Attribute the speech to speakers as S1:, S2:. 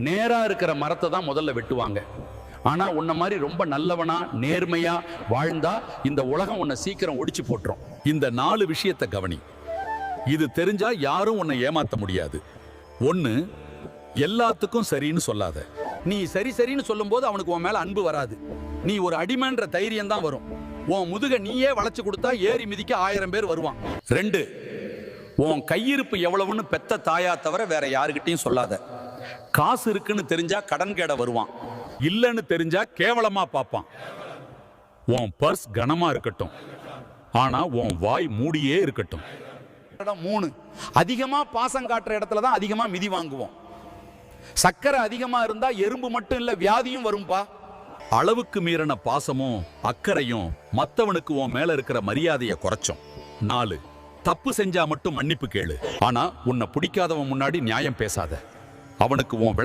S1: நேரா இருக்கிற மரத்தை தான் முதல்ல வெட்டுவாங்க. ஆனா உன்ன மாதிரி ரொம்ப நல்லவனா நேர்மையா வாழ்ந்தா இந்த உலகம் உன்னை சீக்கிரம் ஒடிச்சு போட்டுரும். இந்த 4 விஷயத்தை கவனி. இது தெரிஞ்சா யாரும் உன்னை ஏமாத்த முடியாது. 1, எல்லாத்துக்கும் சரின்னு சொல்லாத. நீ சரி சரின்னு சொல்லும்போது அவனுக்கு உன் மேல அன்பு வராது. நீ ஒரு அடிமைன்ற தைரியம் தான் வரும். உன் முதுக நீயே வளைச்சு கொடுத்தா ஏறி மிதிக்க 1000 பேர் வருவான். 2, உன் கையிருப்பு எவ்வளவுன்னு பெத்த தாயா தவிர வேற யாருக்கிட்டையும் சொல்லாத. காசு இருக்குன்னு தெரிஞ்சா கடன் கேட வருவான், இல்லன்னு தெரிஞ்சா கேவலமா பார்ப்பான். உன் பர்ஸ் கனமா இருக்கட்டும், ஆனா உன் வாய் மூடியே இருக்கட்டும். 3, அதிகமா பாசம் காட்டுற இடத்துல தான் அதிகமா மிதி வாங்குவோம். சக்கரை அதிகமா இருந்தா எறும்பு மட்டும் இல்ல வியாதியும் வரும்பா. அளவுக்கு மீறின பாசமும் அக்கறையும் மத்தவனுக்கு உன் மேல இருக்கிற மரியாதையை குறைச்சோம். 4, தப்பு செஞ்சா மட்டும் மன்னிப்பு கேளு, ஆனா உன்னை பிடிக்காதவன் முன்னாடி நியாயம் பேசாத. அவனுக்கு உன்